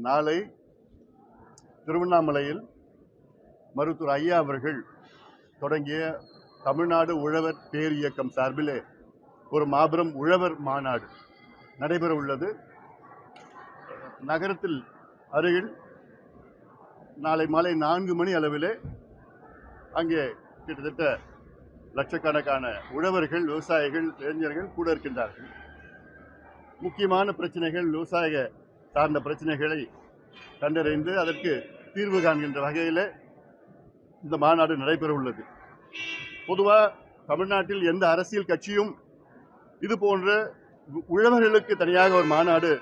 நாளை திருவண்ணாமலையில் மருத்துவர் ஐயா அவர்கள் தொடங்கிய தமிழ்நாடு உழவர் பேர் இயக்கம் சார்பிலே ஒரு மாபெரும் உழவர் மாநாடு நடைபெற உள்ளது. நகரத்தில் அருகில் நாளை மாலை 4 மணி அளவிலே அங்கே கிட்டத்தட்ட லட்சக்கணக்கான உழவர்கள், விவசாயிகள், இளைஞர்கள் கூட இருக்கின்றார்கள். முக்கியமான பிரச்சனைகள், விவசாய சார்ந்த பிரச்சனைகளை கண்டறிந்து அதற்கு தீர்வு காண்கின்ற வகையில் இந்த மாநாடு நடைபெற உள்ளது. பொதுவாக தமிழ்நாட்டில் எந்த அரசியல் கட்சியும் இது போன்ற உழவர்களுக்கு தனியாக ஒரு மாநாடு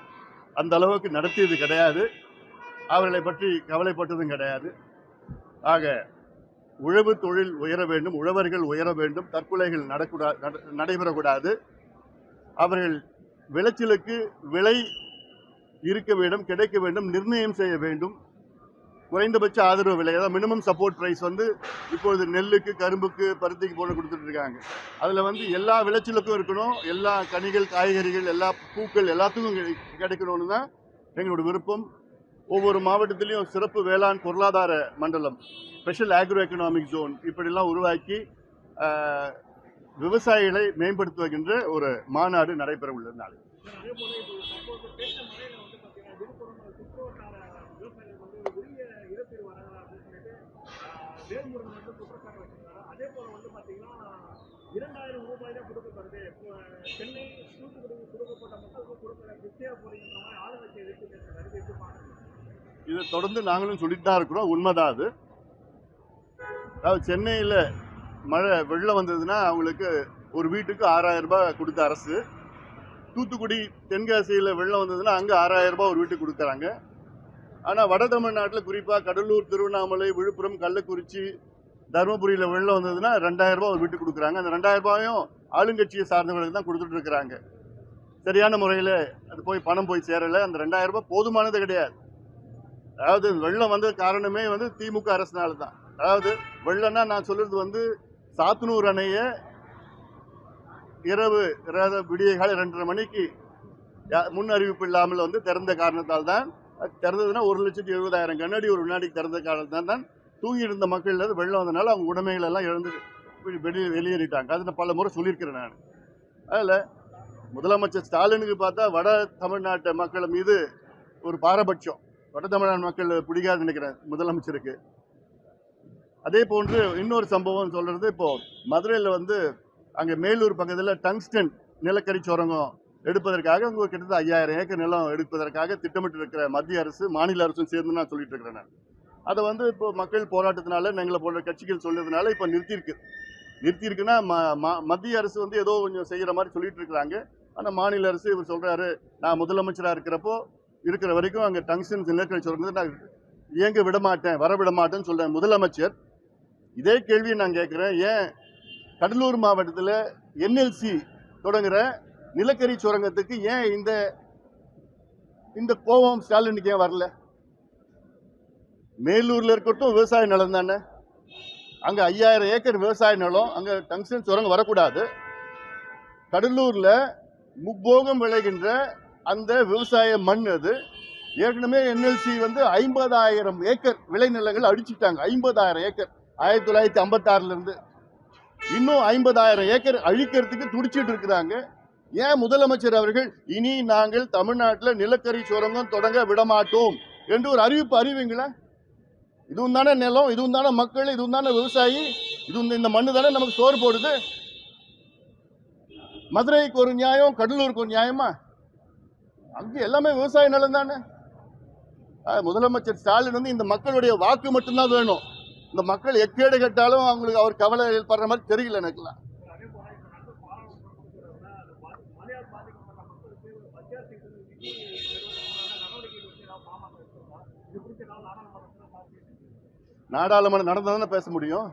அந்த அளவுக்கு நடத்தியது கிடையாது. அவர்களை பற்றி கவலைப்பட்டதும் கிடையாது. ஆக உழவு தொழில் உயர வேண்டும், உழவர்கள் உயர வேண்டும், தற்கொலைகள் நடைபெறக்கூடாது. அவர்கள் விளைச்சலுக்கு விலை இருக்க வேண்டும், கிடைக்க வேண்டும், நிர்ணயம் செய்ய வேண்டும். குறைந்தபட்ச ஆதரவு விலை, அதாவது மினிமம் சப்போர்ட் ப்ரைஸ் இப்பொழுது நெல்லுக்கு, கரும்புக்கு, பருத்திக்கு போல கொடுத்துட்டு இருக்காங்க. அதில் எல்லா விளைச்சலுக்கும் இருக்கணும், எல்லா கனிகள், காய்கறிகள், எல்லா பூக்கள் எல்லாத்துக்கும் கிடைக்கணும்னு தான் எங்களோட விருப்பம். ஒவ்வொரு மாவட்டத்திலையும் சிறப்பு வேளாண் பொருளாதார மண்டலம், ஸ்பெஷல் ஆக்ரோ எக்கனாமிக் ஜோன் இப்படிலாம் உருவாக்கி விவசாயிகளை மேம்படுத்துகின்ற ஒரு மாநாடு நடைபெற உள்ளது நாளை. இதை தொடர்ந்து நாங்களும் சொல்லிட்டு தான் இருக்கிறோம். உண்மைதான் அது. அதாவது சென்னையில் மழை வெள்ளம் வந்ததுன்னா அவங்களுக்கு ஒரு வீட்டுக்கு 6000 ரூபாய் கொடுத்த அரசு, தூத்துக்குடி தென்காசியில் வெள்ளம் வந்ததுன்னா அங்கே 6000 ரூபாய் ஒரு வீட்டுக்கு கொடுக்குறாங்க. ஆனால் வட தமிழ்நாட்டில் குறிப்பாக கடலூர், திருவண்ணாமலை, விழுப்புரம், கள்ளக்குறிச்சி, தருமபுரியில் வெள்ளம் வந்ததுன்னா 2000 ரூபாய் ஒரு வீட்டுக்கு கொடுக்குறாங்க. அந்த 2000 ரூபாயும் ஆளுங்கட்சியை சார்ந்தவர்களுக்கு தான் கொடுத்துட்டு இருக்கிறாங்க. சரியான முறையில் அது பணம் போய் சேரலை. அந்த 2000 ரூபாய் போதுமானது கிடையாது. அதாவது வெள்ளம் வந்த காரணமே திமுக அரசினால தான். அதாவது வெள்ளம்னா நான் சொல்றது சாத்தனூர் அணையை இரவு விடிய காலை 2:30 மணிக்கு முன் அறிவிப்பு இல்லாமல் திறந்த காரணத்தால் தான். திறந்ததுன்னா 1,70,000 கண்ணாடி ஒரு வினாடிக்கு திறந்த காரணத்தால் தான் தூங்கி இருந்த மக்கள் வெள்ளம் வந்தனால அவங்க உடைமைகள் எல்லாம் இழந்து வெளியேறிட்டாங்க. அது நான் பல முறை சொல்லியிருக்கிறேன் நான். அதில் முதலமைச்சர் ஸ்டாலினுக்கு பார்த்தா வட தமிழ்நாட்டு மக்கள் மீது ஒரு பாரபட்சம். வட தமிழ்நாடு மக்கள் பிடிக்காது நினைக்கிறேன் முதலமைச்சருக்கு. அதே போன்று இன்னொரு சம்பவம் சொல்றது, இப்போ மதுரையில் அங்கே மேலூர் பக்கத்தில் டங்ஸ்டன் நிலக்கரி சுரங்கம் எடுப்பதற்காக அங்கே கிட்டத்தட்ட 5000 ஏக்கர் நிலம் எடுப்பதற்காக திட்டமிட்டு இருக்கிற மத்திய அரசு, மாநில அரசும் சேர்ந்து நான் சொல்லிட்டு இருக்கிறேன் நான். அதை இப்போ மக்கள் போராட்டத்தினால எங்களை போன்ற கட்சிகள் சொல்றதுனால இப்போ நிறுத்தியிருக்குன்னா மத்திய அரசு ஏதோ கொஞ்சம் செய்கிற மாதிரி சொல்லிட்டு இருக்கிறாங்க. ஆனால் மாநில அரசு இவர் சொல்றாரு, நான் முதலமைச்சராக இருக்கிற வரைக்கும் அங்கே டங்ஸ்டன் நிலக்கரி சுரங்கத்தை நான் இயங்க விட மாட்டேன், வர விட மாட்டேன்னு சொல்றேன் முதலமைச்சர். இதே கேள்வியை நான் கேட்குறேன், ஏன் கடலூர் மாவட்டத்தில் NLC தொடங்குற நிலக்கரி சுரங்கத்துக்கு ஏன் இந்த கோபம் ஸ்டாலினுக்கு ஏன் வரல? மேலூர்ல இருக்கட்டும் விவசாய நிலம் தானே, அங்க 5000 ஏக்கர் விவசாய நிலம், அங்க டங்ஸ்டன் சுரங்கம் வரக்கூடாது. கடலூர்ல முப்போகம் விளைகின்ற அந்த விவசாய மண், அது ஏற்கனவே NLC 50,000 ஏக்கர் விளைநிலங்கள் அழிச்சுட்டாங்க. 50,000 ஏக்கர் 1956 இருந்து இன்னும் 50,000 ஏக்கர் அழிக்கிறதுக்கு துடிச்சிட்டு இருக்கிறாங்க. ஏன் முதலமைச்சர் அவர்கள் இனி நாங்கள் தமிழ்நாட்டில் நிலக்கரி சுரங்கம் தொடங்க விடமாட்டோம் என்று ஒரு அறிவிங்களா? இதுவும் தானே நிலம், இதுவும் தானே மக்கள், இதுவும் தானே விவசாயி, இந்த மண்ணு தானே நமக்கு சோறு போடுது. மதுரைக்கு ஒரு நியாயம், கடலூருக்கு ஒரு நியாயமா? அங்கே எல்லாமே விவசாய நிலம் தானே. முதலமைச்சர் ஸ்டாலின் இந்த மக்களுடைய வாக்கு மட்டும்தான் வேணும். இந்த மக்கள் எக்கேடு கேட்டாலும் அவங்களுக்கு அவர் கவலை படுற மாதிரி தெரியல எனக்குலாம். நாடாளுமன்றம் நடந்ததுன்னு பேச முடியும்.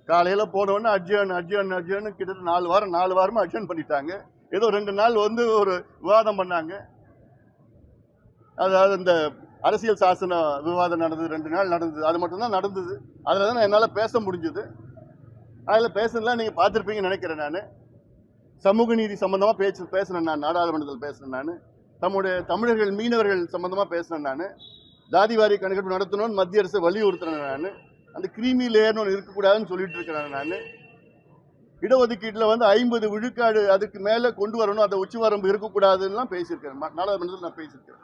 காலையில் போனவொடனே அட்ஜர்ன் கிட்டத்தட்ட 4 வாரமா அட்ஜர்ன் பண்ணிட்டாங்க. ஏதோ 2 நாள் ஒரு விவாதம் பண்ணாங்க. அதாவது இந்த அரசியல் சாசன விவாதம் நடந்தது, 2 நாள் நடந்தது. அது மட்டும்தான் நடந்தது. அதில் தான் என்னால் பேச முடிஞ்சது. அதில் பேசுனதுலாம் நீங்கள் பார்த்துருப்பீங்கன்னு நினைக்கிறேன். நான் சமூக நீதி சம்பந்தமாக பேசினேன். நான் நாடாளுமன்றத்தில் பேசினேன். நான் தமிழர்கள் மீனவர்கள் சம்பந்தமா பேசினேன். நான் ஜாதிவாரி கணக்கெடுப்பு நடத்தணும்னு மத்திய அரசு வலியுறுத்தினேன். நான் அந்த கிரீமி லேயர்னு ஒன்று இருக்கக்கூடாதுன்னு சொல்லிட்டு இருக்கிறேன். நான் இடஒதுக்கீட்டில் வந்து 50 விழுக்காடு அதுக்கு மேலே கொண்டு வரணும், அந்த உச்சவரம்பு இருக்கக்கூடாதுன்னு பேசியிருக்கேன். நாடாளுமன்றத்தில் நான் பேசியிருக்கேன்.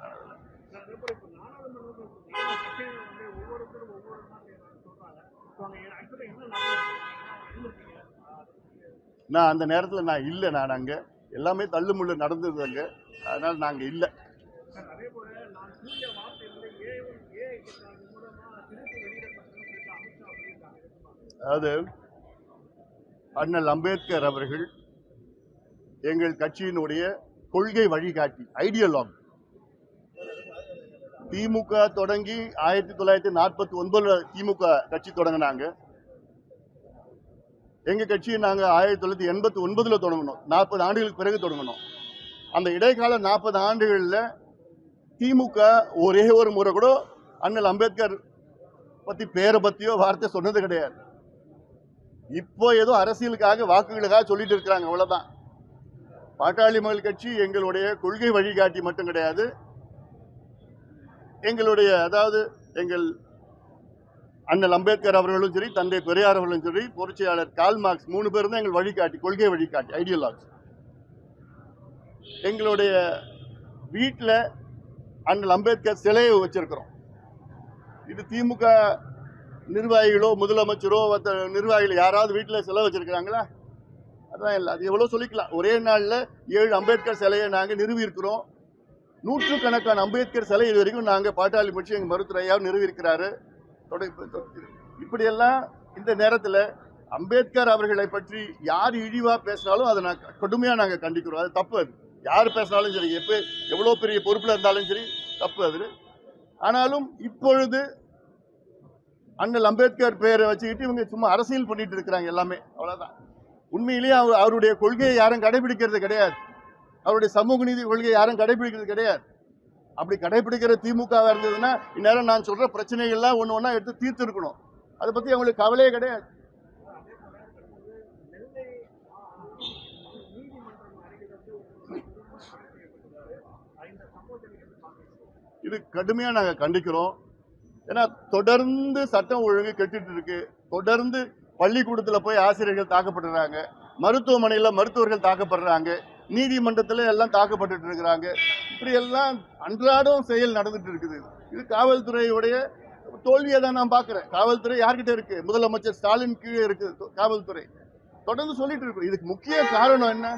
நான் அந்த நேரத்தில் நான் இல்லை. நான் அங்கே எல்லாமே தள்ளுமுள்ளு நடந்தது அங்கே, அதனால நாங்கள் இல்லை. அதாவது அண்ணல் அம்பேத்கர் அவர்கள் எங்கள் கட்சியினுடைய கொள்கை வழிகாட்டி, ஐடியலாக். திமுக தொடங்கி 1949 திமுக கட்சி தொடங்கினாங்க. எங்க கட்சியை நாங்க 1989 தொடங்கணும். 40 ஆண்டுகளுக்கு பிறகு தொடங்கணும். அந்த இடைக்கால 40 ஆண்டுகளில் திமுக ஒரே ஒரு முறை கூட அண்ணல் அம்பேத்கர் பத்தி பேரை பத்தியோ வார்த்தை சொன்னது கிடையாது. இப்போ ஏதோ அரசியலுக்காக வாக்குகளுக்காக சொல்லிட்டு இருக்கிறாங்க, அவ்வளவுதான். பாட்டாளி மக்கள் கட்சி எங்களுடைய கொள்கை வழிகாட்டி மட்டும் கிடையாது, எங்களுடைய அதாவது எங்கள் அண்ணல் அம்பேத்கர் அவர்களும் சரி, தந்தை பெரியார் அவர்களும் சரி, புரட்சியாளர் கார்ல் மார்க்ஸ் 3 பேரும் தான் எங்கள் வழிகாட்டி, கொள்கை வழிகாட்டி, ஐடியலாக்ஸ். எங்களுடைய வீட்டில் அண்ணல் அம்பேத்கர் சிலையை வச்சிருக்கிறோம். இது திமுக நிர்வாகிகளோ முதலமைச்சரோ நிர்வாகிகள் யாராவது வீட்டில் சிலை வச்சிருக்கிறாங்களா? அதான் இல்லை. அது எவ்வளோ சொல்லிக்கலாம். ஒரே நாளில் 7 அம்பேத்கர் சிலையை நாங்கள் நிறுவி இருக்கிறோம். 100கணக்கான அம்பேத்கர் சிலை இது வரைக்கும் நாங்கள் பாட்டாளி கட்சி எங்கள் மருத்துவர் ஐயாவும் நிறுவியிருக்கிறாரு. இப்படியெல்லாம் இந்த நேரத்தில் அம்பேத்கர் அவர்களை பற்றி யார் இழிவா பேசினாலும் அதை கடுமையாக நாங்கள் கண்டிக்கிறோம். அது தப்பு. அது யார் பேசினாலும் சரி, எவ்வளோ பெரிய பொறுப்பில் இருந்தாலும் சரி, தப்பு அது. ஆனாலும் இப்பொழுது அண்ணல் அம்பேத்கர் பேரை வச்சுக்கிட்டு இவங்க சும்மா அரசியல் பண்ணிட்டு இருக்கிறாங்க எல்லாமே, அவ்வளவுதான். உண்மையிலேயே அவருடைய கொள்கையை யாரும் கடைபிடிக்கிறது கிடையாது. அவருடைய சமூக நீதி கொள்கையை யாரும் கடைபிடிக்கிறது கிடையாது. அப்படி கடைபிடிக்கிற திமுக இருந்ததுன்னா இந்நேரம் நான் சொல்ற பிரச்சனைகள்லாம் ஒன்று ஒன்றா எடுத்து தீர்த்து இருக்கணும். அதை பத்தி அவங்களுக்கு கவலையே கிடையாது. இது கடுமையா நாங்க கண்டிக்கிறோம். ஏன்னா தொடர்ந்து சட்டம் ஒழுங்கு கெட்டுட்டு இருக்கு. தொடர்ந்து பள்ளிக்கூடத்தில் போய் ஆசிரியர்கள் தாக்கப்படுறாங்க, மருத்துவமனையில் மருத்துவர்கள் தாக்கப்படுறாங்க, நீதிமன்றத்தில் எல்லாம் தாக்கப்பட்டு இருக்கிறாங்க. இப்படி எல்லாம் அன்றாடம் செயல் நடந்துட்டு இருக்குது. இது காவல்துறையுடைய தோல்வியை தான் நான் பார்க்கிறேன். காவல்துறை யார்கிட்ட இருக்கு? முதலமைச்சர் ஸ்டாலின் கீழே இருக்கு காவல்துறை. தொடர்ந்து சொல்லிட்டு இருக்கு. இதுக்கு முக்கிய காரணம் என்ன?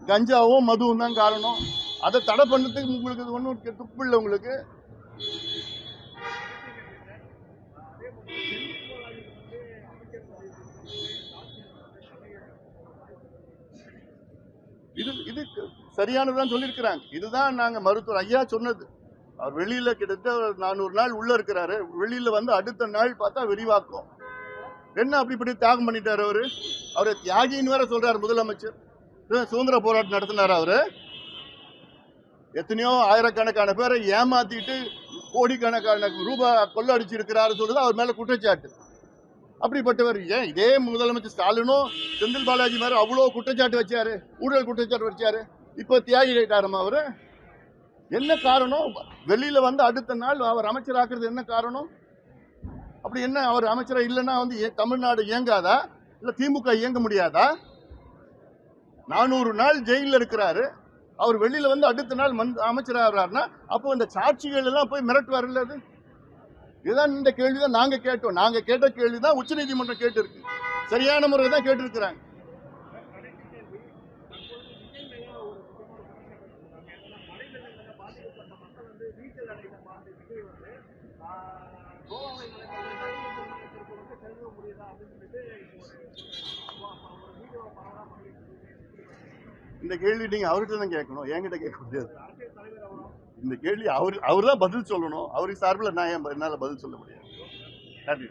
கஞ்சாவும் மதுவும் தான் காரணம். அதை தடை பண்ணதுக்கு உங்களுக்கு ஒன்றும் துப்பு இல்லை. உங்களுக்கு இது சரியானதான் சொல்லியிருக்கிறாங்க. இதுதான் நாங்க மருத்துவர் ஐயா சொன்னது. அவர் வெளியில கிட்டத்தட்ட 400 நாள் உள்ள இருக்கிறாரு. வெளியில வந்து அடுத்த நாள் பார்த்தா விரிவாக்கம். என்ன அப்படி தியாகம் பண்ணிட்டாரு அவரு? அவரை தியாகின்னு வேற சொல்றாரு முதலமைச்சர். சுதந்திர போராட்டம் நடத்தினார் அவரு. எத்தனையோ ஆயிரக்கணக்கான பேரை ஏமாத்திட்டு கோடிக்கணக்கான ரூபாய் கொள்ளடிச்சு இருக்கிறாரு சொல்றது அவர் மேல குற்றச்சாட்டு. அப்படிப்பட்டவர் ஏன் இதே முதலமைச்சர் ஸ்டாலினும் செந்தில் பாலாஜி மாதிரி அவ்வளோ குற்றச்சாட்டு வச்சாரு, ஊழல் குற்றச்சாட்டு வச்சாரு. இப்போ தியாகி ஆயிட்டாரமா அவரு? என்ன காரணம்? வெளியில வந்து அடுத்த நாள் அவர் அமைச்சராக்குறது என்ன காரணம்? அப்படி என்ன அவர் அமைச்சரா இல்லைன்னா வந்து தமிழ்நாடு இயங்காதா? இல்ல திமுக இயங்க முடியாதா? 400 நாள் ஜெயில இருக்கிறாரு. அவர் வெளியில வந்து அடுத்த நாள் அமைச்சராகிறாருன்னா அப்போ இந்த சாட்சிகள் எல்லாம் போய் மிரட்டுவார் இல்ல? அது இதுதான் இந்த கேள்விதான் நாங்க கேட்டோம். நாங்க கேட்ட கேள்விதான் உச்ச நீதிமன்றம் கேட்டு இருக்கு. சரியான முறை தான் கேட்டு இருக்கிறாங்க. இந்த கேள்வி நீங்க அவர்கிட்ட தான் கேட்கணும், என்கிட்ட கேட்க முடியாது. இந்த கேள்வி அவர் தான் பதில் சொல்லணும். அவருக்கு சார்பில் நான் என்னால் பதில் சொல்ல முடியாது. நன்றி.